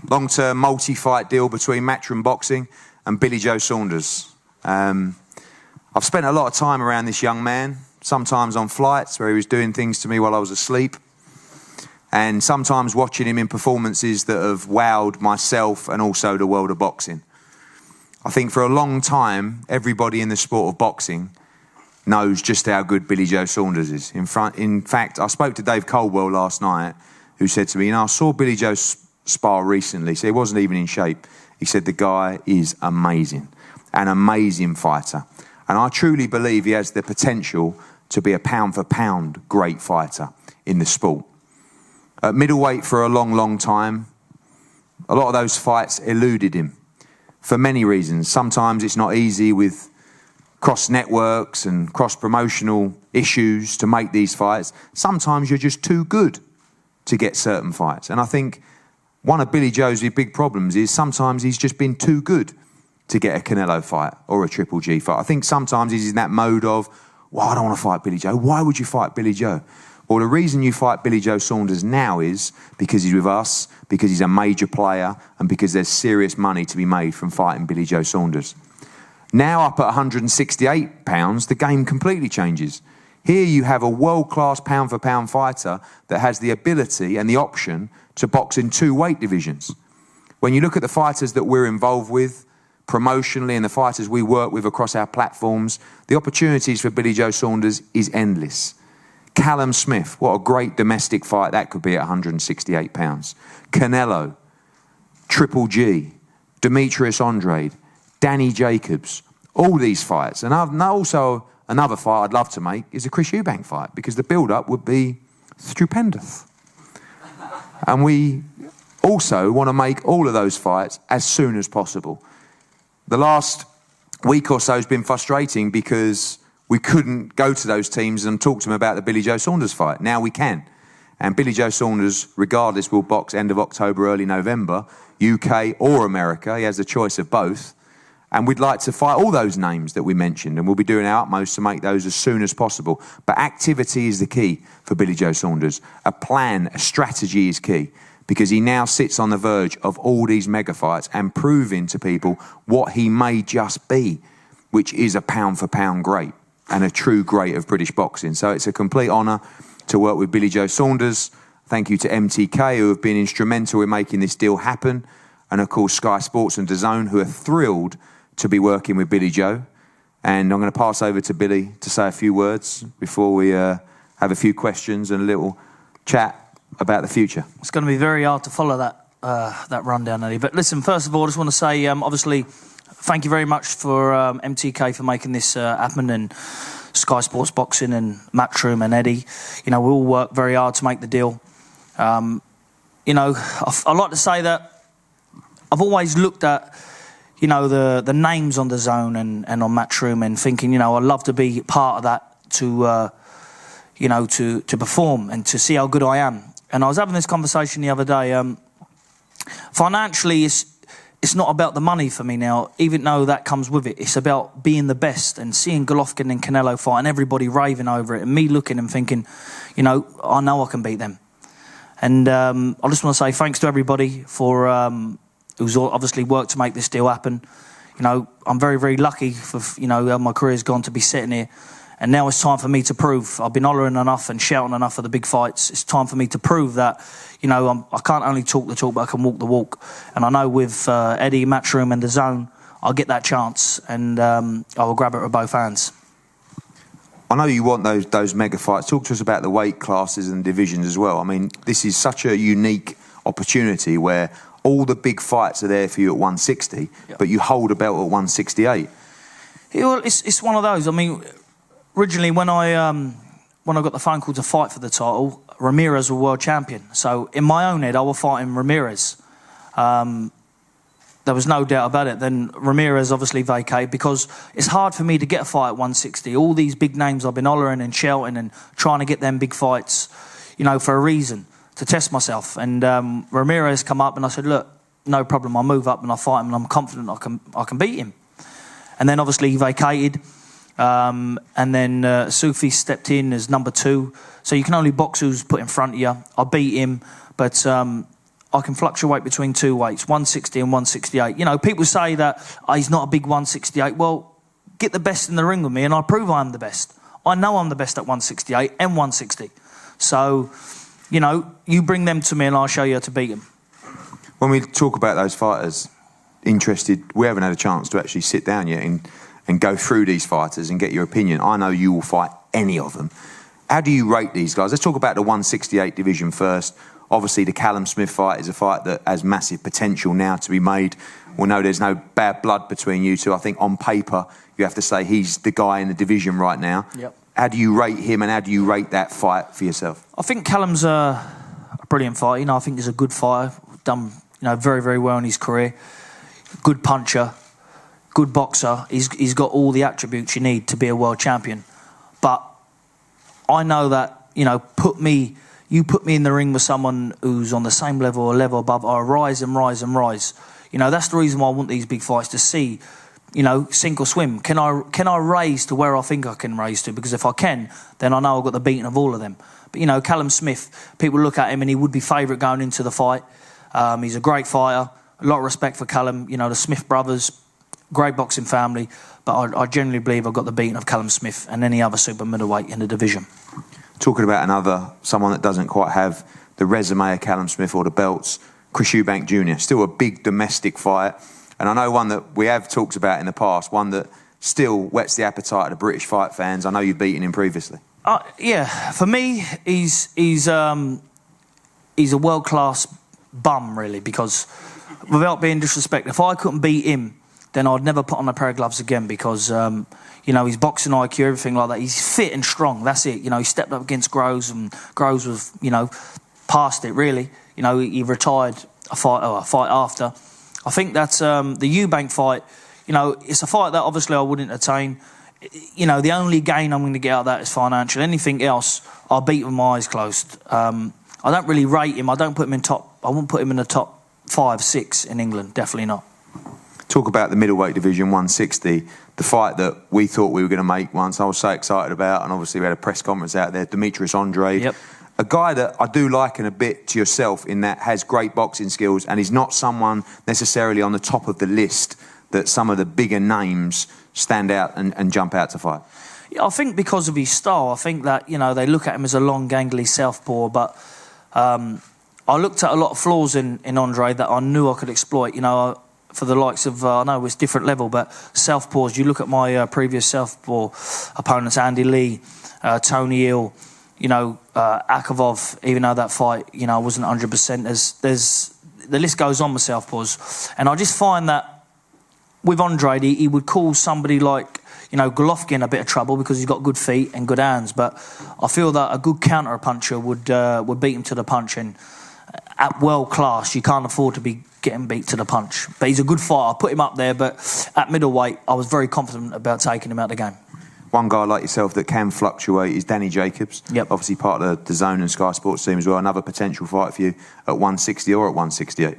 long-term multi-fight deal between Matchroom Boxing and Billy Joe Saunders. I've spent a lot of time around this young man, sometimes on flights where he was doing things to me while I was asleep, and sometimes watching him in performances that have wowed myself and also the world of boxing. I think for a long time, everybody in the sport of boxing knows just how good Billy Joe Saunders is. In fact, I spoke to Dave Coldwell last night, who said to me, I saw Billy Joe spar recently, so he wasn't even in shape. He said the guy is amazing, an amazing fighter. And I truly believe he has the potential to be a pound-for-pound great fighter in the sport. At middleweight for a long, long time, a lot of those fights eluded him for many reasons. Sometimes it's not easy with cross-networks and cross-promotional issues to make these fights. Sometimes you're just too good to get certain fights. And I think one of Billy Joe's big problems is sometimes he's just been too good to get a Canelo fight or a Triple G fight. I think sometimes he's in that mode of, well, I don't want to fight Billy Joe. Why would you fight Billy Joe? Well, the reason you fight Billy Joe Saunders now is because he's with us, because he's a major player, and because there's serious money to be made from fighting Billy Joe Saunders. Now up at 168 pounds, the game completely changes. Here you have a world-class pound-for-pound fighter that has the ability and the option to box in 2 weight divisions. When you look at the fighters that we're involved with promotionally and the fighters we work with across our platforms, the opportunities for Billy Joe Saunders is endless. Callum Smith, what a great domestic fight that could be at 168 pounds. Canelo, Triple G, Demetrius Andrade, Danny Jacobs, all these fights. And also another fight I'd love to make is a Chris Eubank fight, because the build-up would be stupendous. And we also want to make all of those fights as soon as possible. The last week or so has been frustrating because we couldn't go to those teams and talk to them about the Billy Joe Saunders fight. Now we can. And Billy Joe Saunders, regardless, will box end of October, early November, UK or America. He has a choice of both. And we'd like to fight all those names that we mentioned, and we'll be doing our utmost to make those as soon as possible. But activity is the key for Billy Joe Saunders. A plan, a strategy is key, because he now sits on the verge of all these mega fights and proving to people what he may just be, which is a pound-for-pound great and a true great of British boxing. So it's a complete honour to work with Billy Joe Saunders. Thank you to MTK, who have been instrumental in making this deal happen. And of course, Sky Sports and DAZN, who are thrilled to be working with Billy Joe. And I'm going to pass over to Billy to say a few words before we have a few questions and a little chat about the future. It's going to be very hard to follow that rundown, Eddie. But listen, first of all, I just want to say, obviously, thank you very much for MTK for making this happen, and Sky Sports Boxing and Matchroom and Eddie. You know, we all work very hard to make the deal. You know, I like to say that I've always looked at, you know, the names on DAZN and on Matchroom and thinking, you know, I'd love to be part of that to, you know, to perform and to see how good I am. And I was having this conversation the other day. Financially, it's not about the money for me now, even though that comes with it. It's about being the best and seeing Golovkin and Canelo fight and everybody raving over it and me looking and thinking, you know I can beat them. And I just want to say thanks to everybody for who's obviously worked to make this deal happen. You know, I'm very, very lucky for, you know, how my career's gone to be sitting here. And now it's time for me to prove. I've been hollering enough and shouting enough for the big fights. It's time for me to prove that, you know, I can't only talk the talk, but I can walk the walk. And I know with Eddie, Matchroom and DAZN, I'll get that chance, and I will grab it with both hands. I know you want those mega fights. Talk to us about the weight classes and divisions as well. I mean, this is such a unique opportunity where all the big fights are there for you at 160, yep, but you hold a belt at 168. Yeah, well, it's one of those. I mean, originally when I got the phone call to fight for the title, Ramirez was world champion. So in my own head, I was fighting Ramirez. There was no doubt about it. Then Ramirez obviously vacated because it's hard for me to get a fight at 160. All these big names I've been hollering and shouting and trying to get them big fights, you know, for a reason, to test myself. And Ramirez come up and I said, look, no problem, I'll move up and I'll fight him and I'm confident I can beat him. And then obviously he vacated. And then Sufi stepped in as number 2. So you can only box who's put in front of you. I beat him, but I can fluctuate between two weights, 160 and 168. You know, people say that he's not a big 168. Well, get the best in the ring with me and I prove I'm the best. I know I'm the best at 168 and 160. So, you know, you bring them to me and I'll show you how to beat them. When we talk about those fighters, we haven't had a chance to actually sit down yet and go through these fighters and get your opinion. I know you will fight any of them. How do you rate these guys? Let's talk about the 168 division first. Obviously, the Callum Smith fight is a fight that has massive potential now to be made. We know there's no bad blood between you two. I think on paper, you have to say he's the guy in the division right now. Yep. How do you rate him and how do you rate that fight for yourself? I think Callum's a brilliant fighter. You know, I think he's a good fighter. Done, you know, very, very well in his career. Good puncher, good boxer. He's got all the attributes you need to be a world champion. But I know that, you know, you put me in the ring with someone who's on the same level or level above, I rise and rise and rise. You know, that's the reason why I want these big fights, to see, you know, sink or swim. Can I raise to where I think I can raise to? Because if I can, then I know I've got the beating of all of them. But, you know, Callum Smith, people look at him and he would be favourite going into the fight. He's a great fighter. A lot of respect for Callum. You know, the Smith brothers, great boxing family. But I generally believe I've got the beating of Callum Smith and any other super middleweight in the division. Talking about someone that doesn't quite have the resume of Callum Smith or the belts, Chris Eubank Jr., still a big domestic fight. And I know one that we have talked about in the past, one that still whets the appetite of the British fight fans. I know you've beaten him previously. Yeah, for me, he's a world-class bum, really, because without being disrespectful, if I couldn't beat him, then I'd never put on a pair of gloves again because, you know, his boxing IQ, everything like that. He's fit and strong, that's it. You know, he stepped up against Groves and Groves was, you know, past it, really. You know, he retired a fight after. I think that's the Eubank fight, you know, it's a fight that obviously I wouldn't attain. You know, the only gain I'm going to get out of that is financial. Anything else, I'll beat with my eyes closed. I don't really rate him. I wouldn't put him in the top 5, 6 in England, definitely not. Talk about the middleweight division, 160, the fight that we thought we were going to make once. I was so excited about, and obviously we had a press conference out there, Demetrius Andrade. Yep. A guy that I do liken a bit to yourself in that has great boxing skills and is not someone necessarily on the top of the list that some of the bigger names stand out and jump out to fight. Yeah, I think because of his style, I think that, you know, they look at him as a long, gangly southpaw, but I looked at a lot of flaws in Andrade that I knew I could exploit, you know, for the likes of, I know it's different level, but southpaws, you look at my previous southpaw opponents, Andy Lee, Tony Hill, you know, Akavov, even though that fight, you know, wasn't 100%, the list goes on with southpaws. And I just find that with Andrade, he would cause somebody like, you know, Golovkin a bit of trouble because he's got good feet and good hands, but I feel that a good counter-puncher would beat him to the punch, and at world class, you can't afford to be getting beat to the punch. But he's a good fighter. I put him up there, but at middleweight, I was very confident about taking him out of the game. One guy like yourself that can fluctuate is Danny Jacobs. Yep. Obviously part of the Zone and Sky Sports team as well. Another potential fight for you at 160 or at 168.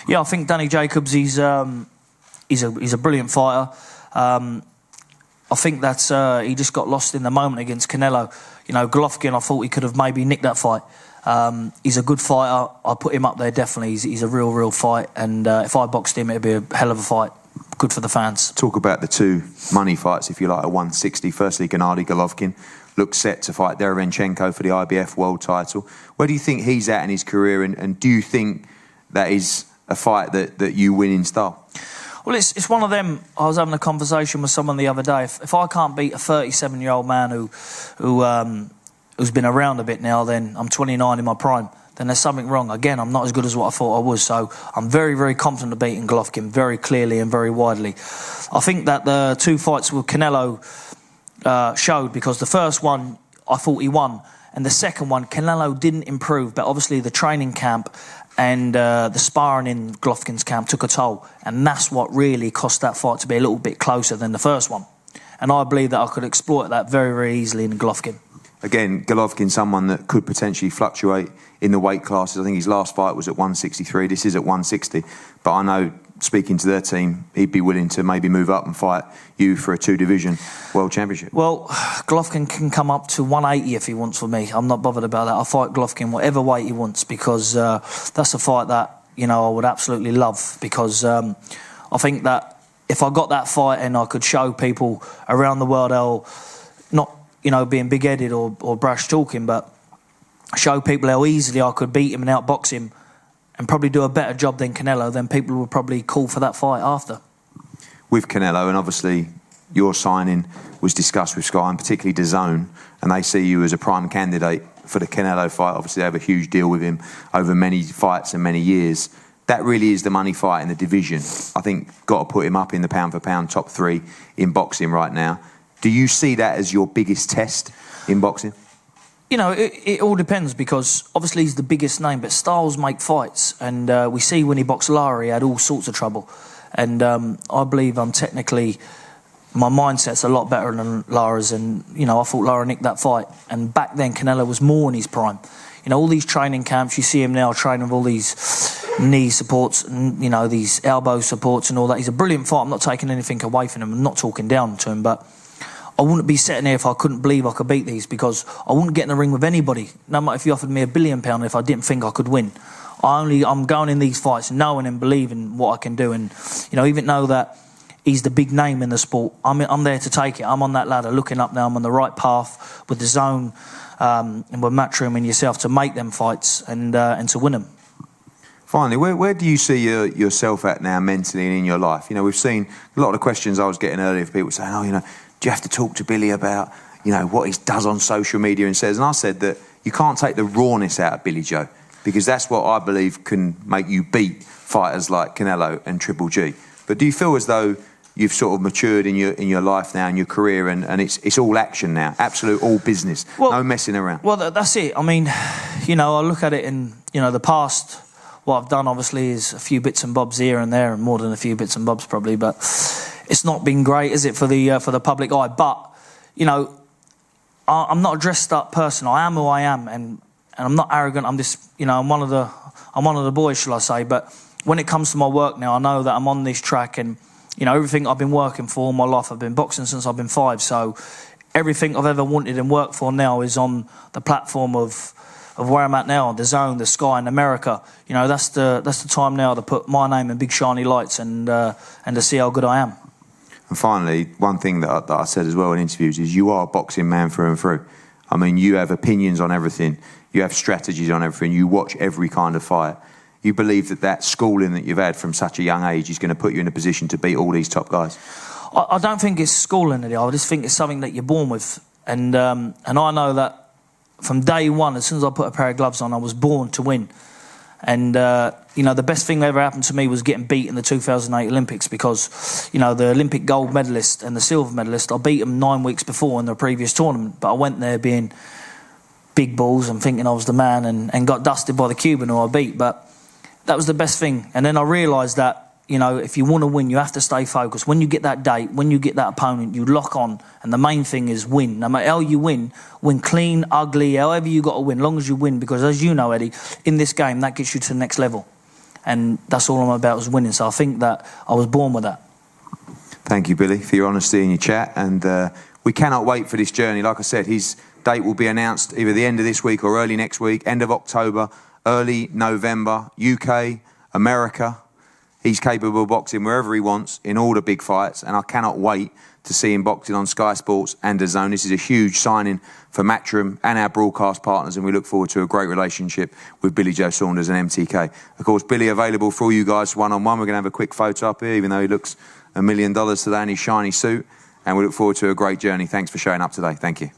Yeah, I think Danny Jacobs, he's a brilliant fighter. I think that's he just got lost in the moment against Canelo. You know, Golovkin, I thought he could have maybe nicked that fight. He's a good fighter. I put him up there, definitely. He's a real fight. And if I boxed him, it'd be a hell of a fight. Good for the fans. Talk about the two money fights, if you like, at 160. Firstly, Gennady Golovkin looks set to fight Derevyanchenko for the IBF world title. Where do you think he's at in his career, and do you think that is a fight that you win in style? Well, it's one of them. I was having a conversation with someone the other day. If I can't beat a 37-year-old man who's been around a bit now, then I'm 29 in my prime, then there's something wrong. Again, I'm not as good as what I thought I was. So I'm very confident of beating Golovkin very clearly and very widely. I think that the two fights with Canelo showed, because the first one, I thought he won. And the second one, Canelo didn't improve. But obviously the training camp and the sparring in Golovkin's camp took a toll. And that's what really cost that fight to be a little bit closer than the first one. And I believe that I could exploit that very easily in Golovkin. Again, Golovkin, someone that could potentially fluctuate in the weight classes. I think his last fight was at 163. This is at 160. But I know speaking to their team, he'd be willing to maybe move up and fight you for a 2-division world championship? Well, Golovkin can come up to 180 if he wants for me. I'm not bothered about that. I'll fight Golovkin whatever weight he wants, because that's a fight that, you know, I would absolutely love, because I think that if I got that fight and I could show people around the world how, not, you know, being big-headed or brash talking, but show people how easily I could beat him and outbox him and probably do a better job than Canelo, then people would probably call for that fight after. With Canelo, and obviously your signing was discussed with Sky, and particularly DAZN, and they see you as a prime candidate for the Canelo fight. Obviously they have a huge deal with him over many fights and many years. That really is the money fight in the division. I think got to put him up in the pound-for-pound top 3 in boxing right now. Do you see that as your biggest test in boxing? You know, it all depends, because obviously he's the biggest name, but styles make fights. And we see when he boxed Lara, he had all sorts of trouble. And I believe I'm technically, my mindset's a lot better than Lara's. And, you know, I thought Lara nicked that fight. And back then, Canelo was more in his prime. You know, all these training camps, you see him now training with all these knee supports and, you know, these elbow supports and all that. He's a brilliant fighter. I'm not taking anything away from him. I'm not talking down to him, but I wouldn't be sitting here if I couldn't believe I could beat these, because I wouldn't get in the ring with anybody, no matter if he offered me £1 billion if I didn't think I could win. I'm going in these fights knowing and believing what I can do, and, you know, even though that he's the big name in the sport, I'm there to take it. I'm on that ladder looking up now. I'm on the right path with DAZN and with Matchroom and yourself to make them fights and to win them. Finally, where do you see yourself at now mentally and in your life? You know, we've seen a lot of the questions I was getting earlier, for people saying, oh, you know, do you have to talk to Billy about, you know, what he does on social media and says? And I said that you can't take the rawness out of Billy Joe, because that's what I believe can make you beat fighters like Canelo and Triple G. But do you feel as though you've sort of matured in your life now, in your career, and it's all action now, absolute all business, well, no messing around? Well, that's it. I mean, you know, I look at it in, you know, the past. What I've done, obviously, is a few bits and bobs here and there, and more than a few bits and bobs probably, but it's not been great, is it, for the public eye? But, you know, I'm not a dressed up person. I am who I am, and I'm not arrogant. I'm just, you know, I'm one of the boys, shall I say? But when it comes to my work now, I know that I'm on this track, and, you know, everything I've been working for all my life, I've been boxing since I've been 5. So everything I've ever wanted and worked for now is on the platform of where I'm at now, the DAZN, the Sky in America. You know, that's the time now to put my name in big shiny lights and to see how good I am. And finally, one thing that I said as well in interviews is you are a boxing man through and through. I mean, you have opinions on everything. You have strategies on everything. You watch every kind of fight. You believe that schooling that you've had from such a young age is going to put you in a position to beat all these top guys? I don't think it's schooling, I just think it's something that you're born with. And I know that from day one, as soon as I put a pair of gloves on, I was born to win. And, you know, the best thing that ever happened to me was getting beat in the 2008 Olympics, because, you know, the Olympic gold medalist and the silver medalist, I beat them 9 weeks before in the previous tournament. But I went there being big balls and thinking I was the man, and got dusted by the Cuban who I beat. But that was the best thing. And then I realised that, you know, if you want to win, you have to stay focused. When you get that date, when you get that opponent, you lock on. And the main thing is win. No matter how you win clean, ugly, however you got to win, long as you win. Because as you know, Eddie, in this game, that gets you to the next level. And that's all I'm about, is winning. So I think that I was born with that. Thank you, Billy, for your honesty and your chat. And we cannot wait for this journey. Like I said, his date will be announced either the end of this week or early next week, end of October, early November, UK, America. He's capable of boxing wherever he wants in all the big fights, and I cannot wait to see him boxing on Sky Sports and DAZN. This is a huge signing for Matchroom and our broadcast partners, and we look forward to a great relationship with Billy Joe Saunders and MTK. Of course, Billy available for all you guys one-on-one. We're going to have a quick photo up here, even though he looks $1 million today in his shiny suit, and we look forward to a great journey. Thanks for showing up today. Thank you.